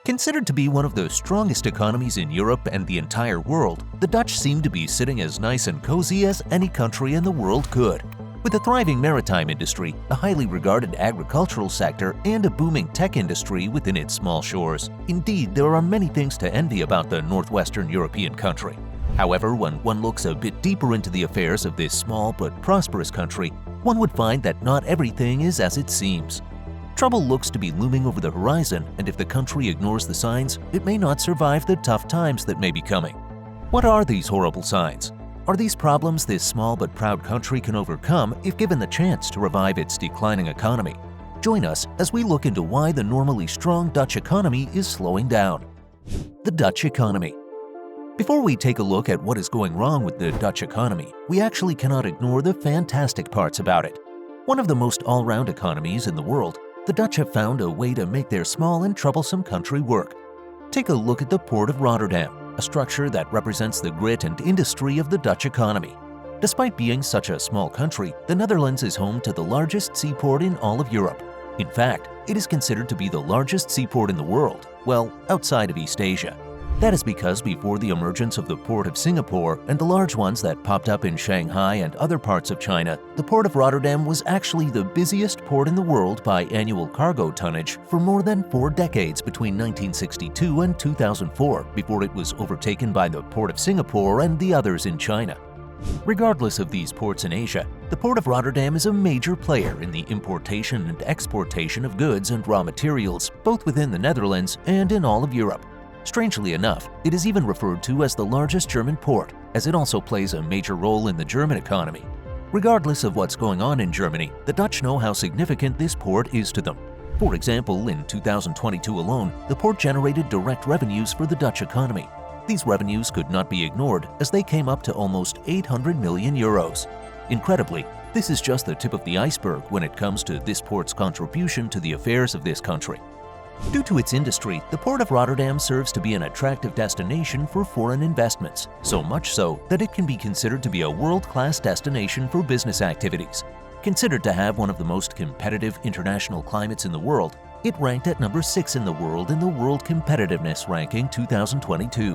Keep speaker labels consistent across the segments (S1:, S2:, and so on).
S1: Considered to be one of the strongest economies in Europe and the entire world, the Dutch seem to be sitting as nice and cozy as any country in the world could. With a thriving maritime industry, a highly regarded agricultural sector, and a booming tech industry within its small shores, indeed, there are many things to envy about the northwestern European country. However, when one looks a bit deeper into the affairs of this small but prosperous country, one would find that not everything is as it seems. Trouble looks to be looming over the horizon, and if the country ignores the signs, it may not survive the tough times that may be coming. What are these horrible signs? Are these problems this small but proud country can overcome if given the chance to revive its declining economy? Join us as we look into why the normally strong Dutch economy is slowing down. The Dutch economy. Before we take a look at what is going wrong with the Dutch economy, we actually cannot ignore the fantastic parts about it. One of the most all-round economies in the world, the Dutch have found a way to make their small and troublesome country work. Take a look at the Port of Rotterdam, a structure that represents the grit and industry of the Dutch economy. Despite being such a small country, the Netherlands is home to the largest seaport in all of Europe. In fact, it is considered to be the largest seaport in the world, well, outside of East Asia. That is because before the emergence of the Port of Singapore and the large ones that popped up in Shanghai and other parts of China, the Port of Rotterdam was actually the busiest port in the world by annual cargo tonnage for more than 4 decades between 1962 and 2004, before it was overtaken by the Port of Singapore and the others in China. Regardless of these ports in Asia, the Port of Rotterdam is a major player in the importation and exportation of goods and raw materials, both within the Netherlands and in all of Europe. Strangely enough, it is even referred to as the largest German port, as it also plays a major role in the German economy. Regardless of what's going on in Germany, the Dutch know how significant this port is to them. For example, in 2022 alone, the port generated direct revenues for the Dutch economy. These revenues could not be ignored, as they came up to almost 800 million euros. Incredibly, this is just the tip of the iceberg when it comes to this port's contribution to the affairs of this country. Due to its industry, the Port of Rotterdam serves to be an attractive destination for foreign investments, so much so that it can be considered to be a world-class destination for business activities. Considered to have one of the most competitive international climates in the world, it ranked at number 6 in the world in the World Competitiveness Ranking 2022.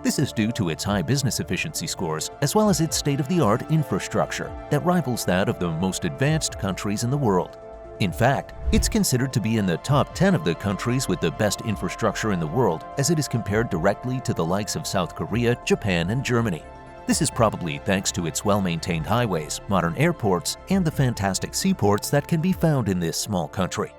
S1: This is due to its high business efficiency scores, as well as its state-of-the-art infrastructure that rivals that of the most advanced countries in the world. In fact, it's considered to be in the top 10 of the countries with the best infrastructure in the world, as it is compared directly to the likes of South Korea, Japan, and Germany. This is probably thanks to its well-maintained highways, modern airports, and the fantastic seaports that can be found in this small country.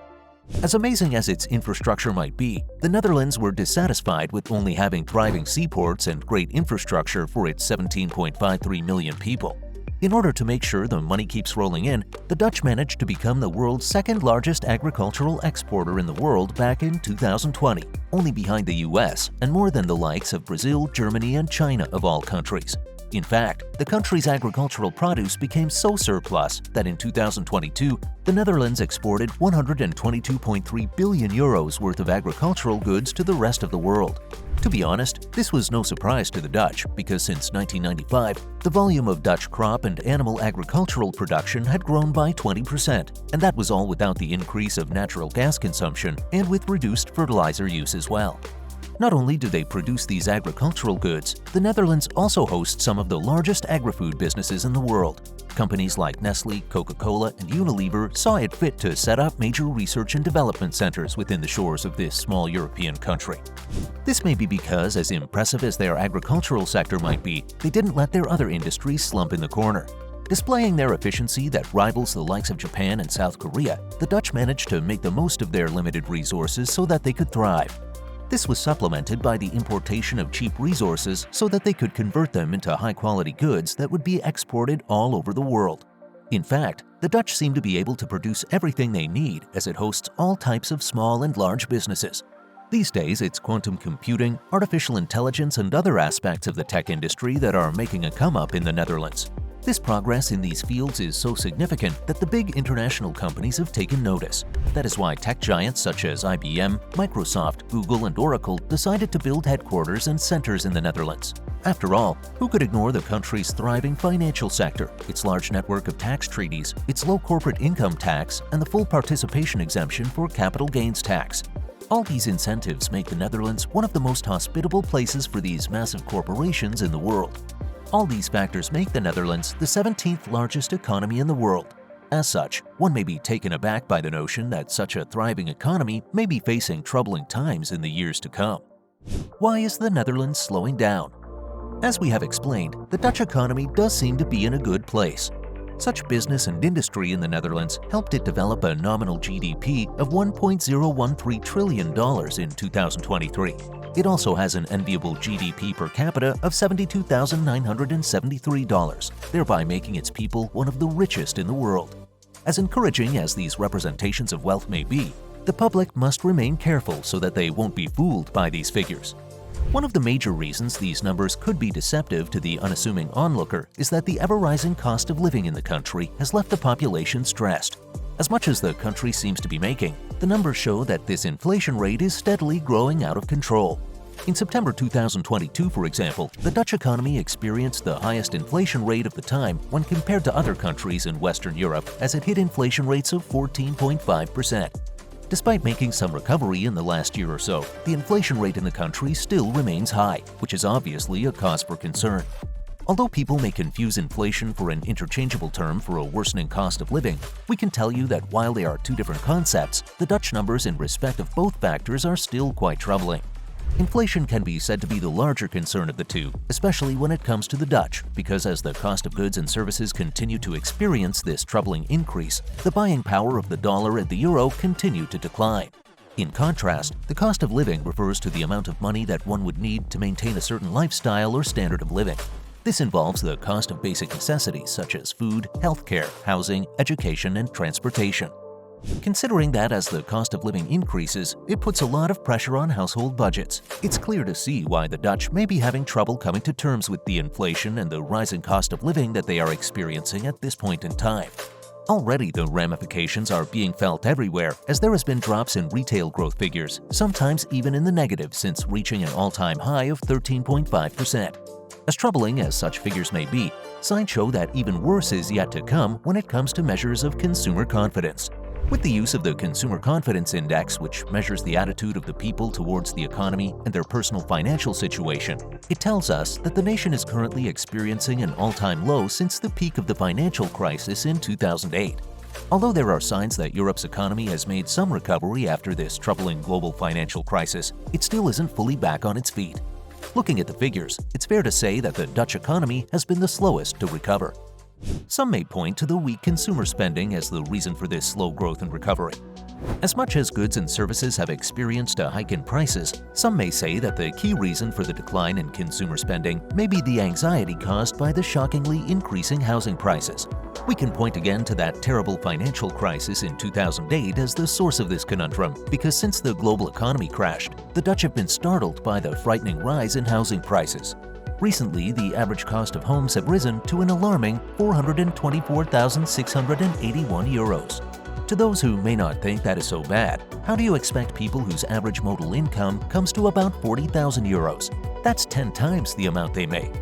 S1: As amazing as its infrastructure might be, the Netherlands were dissatisfied with only having thriving seaports and great infrastructure for its 17.53 million people. In order to make sure the money keeps rolling in, the Dutch managed to become the world's second largest agricultural exporter in the world back in 2020, only behind the US and more than the likes of Brazil, Germany, and China of all countries. In fact, the country's agricultural produce became so surplus that in 2022, the Netherlands exported 122.3 billion euros worth of agricultural goods to the rest of the world. To be honest, this was no surprise to the Dutch because since 1995, the volume of Dutch crop and animal agricultural production had grown by 20%, and that was all without the increase of natural gas consumption and with reduced fertilizer use as well. Not only do they produce these agricultural goods, the Netherlands also hosts some of the largest agri-food businesses in the world. Companies like Nestle, Coca-Cola, and Unilever saw it fit to set up major research and development centers within the shores of this small European country. This may be because, as impressive as their agricultural sector might be, they didn't let their other industries slump in the corner. Displaying their efficiency that rivals the likes of Japan and South Korea, the Dutch managed to make the most of their limited resources so that they could thrive. This was supplemented by the importation of cheap resources so that they could convert them into high-quality goods that would be exported all over the world. In fact, the Dutch seem to be able to produce everything they need as it hosts all types of small and large businesses. These days, it's quantum computing, artificial intelligence, and other aspects of the tech industry that are making a come-up in the Netherlands. This progress in these fields is so significant that the big international companies have taken notice. That is why tech giants such as IBM, Microsoft, Google, and Oracle decided to build headquarters and centers in the Netherlands. After all, who could ignore the country's thriving financial sector, its large network of tax treaties, its low corporate income tax, and the full participation exemption for capital gains tax? All these incentives make the Netherlands one of the most hospitable places for these massive corporations in the world. All these factors make the Netherlands the 17th largest economy in the world. As such, one may be taken aback by the notion that such a thriving economy may be facing troubling times in the years to come. Why is the Netherlands slowing down? As we have explained, the Dutch economy does seem to be in a good place. Such business and industry in the Netherlands helped it develop a nominal GDP of $1.013 trillion in 2023. It also has an enviable GDP per capita of $72,973, thereby making its people one of the richest in the world. As encouraging as these representations of wealth may be, the public must remain careful so that they won't be fooled by these figures. One of the major reasons these numbers could be deceptive to the unassuming onlooker is that the ever-rising cost of living in the country has left the population stressed. As much as the country seems to be making, the numbers show that this inflation rate is steadily growing out of control. In September 2022, for example, the Dutch economy experienced the highest inflation rate of the time when compared to other countries in Western Europe, as it hit inflation rates of 14.5%. Despite making some recovery in the last year or so, the inflation rate in the country still remains high, which is obviously a cause for concern. Although people may confuse inflation for an interchangeable term for a worsening cost of living, we can tell you that while they are two different concepts, the Dutch numbers in respect of both factors are still quite troubling. Inflation can be said to be the larger concern of the two, especially when it comes to the Dutch, because as the cost of goods and services continue to experience this troubling increase, the buying power of the dollar and the euro continue to decline. In contrast, the cost of living refers to the amount of money that one would need to maintain a certain lifestyle or standard of living. This involves the cost of basic necessities such as food, healthcare, housing, education, and transportation. Considering that as the cost of living increases, it puts a lot of pressure on household budgets. It's clear to see why the Dutch may be having trouble coming to terms with the inflation and the rising cost of living that they are experiencing at this point in time. Already the ramifications are being felt everywhere, as there has been drops in retail growth figures, sometimes even in the negative since reaching an all-time high of 13.5%. As troubling as such figures may be, signs show that even worse is yet to come when it comes to measures of consumer confidence. With the use of the Consumer Confidence Index, which measures the attitude of the people towards the economy and their personal financial situation, it tells us that the nation is currently experiencing an all-time low since the peak of the financial crisis in 2008. Although there are signs that Europe's economy has made some recovery after this troubling global financial crisis, it still isn't fully back on its feet. Looking at the figures, it's fair to say that the Dutch economy has been the slowest to recover. Some may point to the weak consumer spending as the reason for this slow growth and recovery. As much as goods and services have experienced a hike in prices, some may say that the key reason for the decline in consumer spending may be the anxiety caused by the shockingly increasing housing prices. We can point again to that terrible financial crisis in 2008 as the source of this conundrum, because since the global economy crashed, the Dutch have been startled by the frightening rise in housing prices. Recently, the average cost of homes have risen to an alarming €424,681. To those who may not think that is so bad, how do you expect people whose average modal income comes to about €40,000? That's 10 times the amount they make.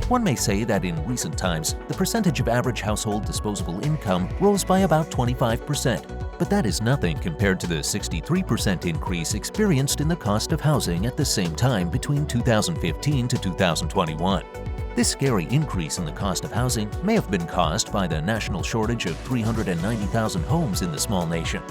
S1: One may say that in recent times, the percentage of average household disposable income rose by about 25%, but that is nothing compared to the 63% increase experienced in the cost of housing at the same time between 2015 to 2021. This scary increase in the cost of housing may have been caused by the national shortage of 390,000 homes in the small nation.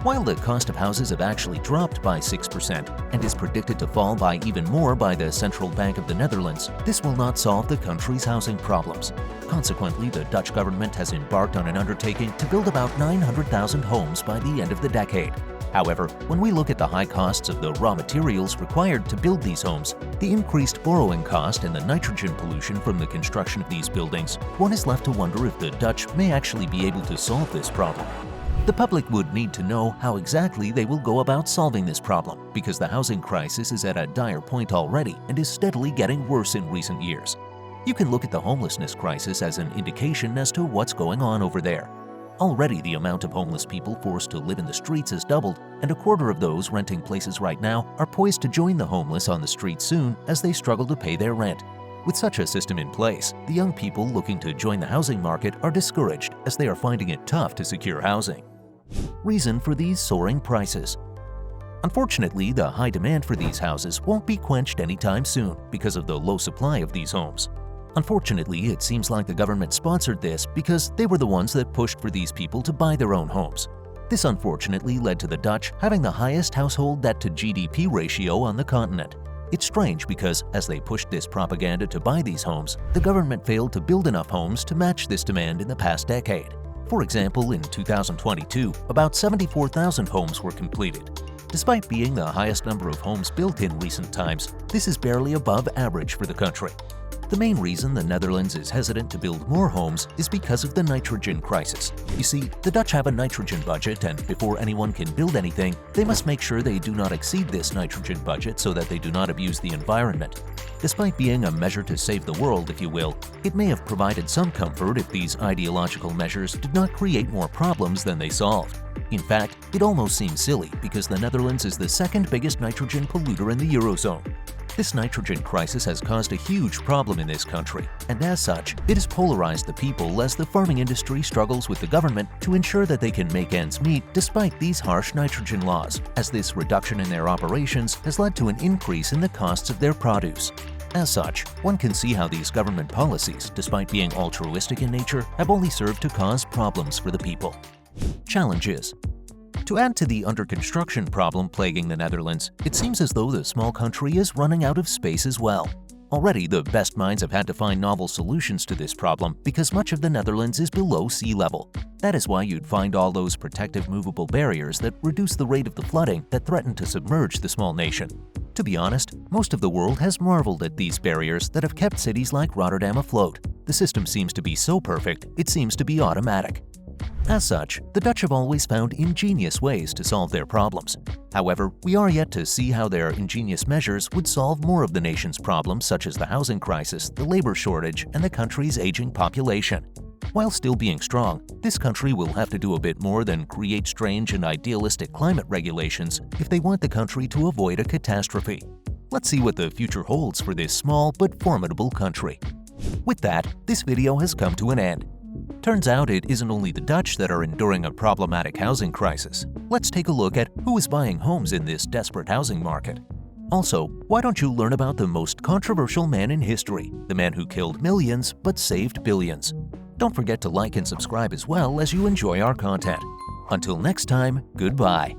S1: While the cost of houses have actually dropped by 6% and is predicted to fall by even more by the Central Bank of the Netherlands, this will not solve the country's housing problems. Consequently, the Dutch government has embarked on an undertaking to build about 900,000 homes by the end of the decade. However, when we look at the high costs of the raw materials required to build these homes, the increased borrowing cost and the nitrogen pollution from the construction of these buildings, one is left to wonder if the Dutch may actually be able to solve this problem. The public would need to know how exactly they will go about solving this problem, because the housing crisis is at a dire point already and is steadily getting worse in recent years. You can look at the homelessness crisis as an indication as to what's going on over there. Already the amount of homeless people forced to live in the streets has doubled, and a quarter of those renting places right now are poised to join the homeless on the street soon as they struggle to pay their rent. With such a system in place, the young people looking to join the housing market are discouraged as they are finding it tough to secure housing. Reason for these soaring prices. Unfortunately, the high demand for these houses won't be quenched anytime soon because of the low supply of these homes. Unfortunately, it seems like the government sponsored this because they were the ones that pushed for these people to buy their own homes. This unfortunately led to the Dutch having the highest household debt to GDP ratio on the continent. It's strange because as they pushed this propaganda to buy these homes, the government failed to build enough homes to match this demand in the past decade. For example, in 2022, about 74,000 homes were completed. Despite being the highest number of homes built in recent times, this is barely above average for the country. The main reason the Netherlands is hesitant to build more homes is because of the nitrogen crisis. You see, the Dutch have a nitrogen budget, and before anyone can build anything, they must make sure they do not exceed this nitrogen budget so that they do not abuse the environment. Despite being a measure to save the world, if you will, it may have provided some comfort if these ideological measures did not create more problems than they solved. In fact, it almost seems silly because the Netherlands is the second biggest nitrogen polluter in the Eurozone. This nitrogen crisis has caused a huge problem in this country, and as such, it has polarized the people as the farming industry struggles with the government to ensure that they can make ends meet despite these harsh nitrogen laws, as this reduction in their operations has led to an increase in the costs of their produce. As such, one can see how these government policies, despite being altruistic in nature, have only served to cause problems for the people. Challenges. To add to the under-construction problem plaguing the Netherlands, it seems as though the small country is running out of space as well. Already, the best minds have had to find novel solutions to this problem because much of the Netherlands is below sea level. That is why you'd find all those protective movable barriers that reduce the rate of the flooding that threaten to submerge the small nation. To be honest, most of the world has marveled at these barriers that have kept cities like Rotterdam afloat. The system seems to be so perfect, it seems to be automatic. As such, the Dutch have always found ingenious ways to solve their problems. However, we are yet to see how their ingenious measures would solve more of the nation's problems such as the housing crisis, the labor shortage, and the country's aging population. While still being strong, this country will have to do a bit more than create strange and idealistic climate regulations if they want the country to avoid a catastrophe. Let's see what the future holds for this small but formidable country. With that, this video has come to an end. Turns out it isn't only the Dutch that are enduring a problematic housing crisis. Let's take a look at who is buying homes in this desperate housing market. Also, why don't you learn about the most controversial man in history, the man who killed millions but saved billions? Don't forget to like and subscribe as well as you enjoy our content. Until next time, goodbye.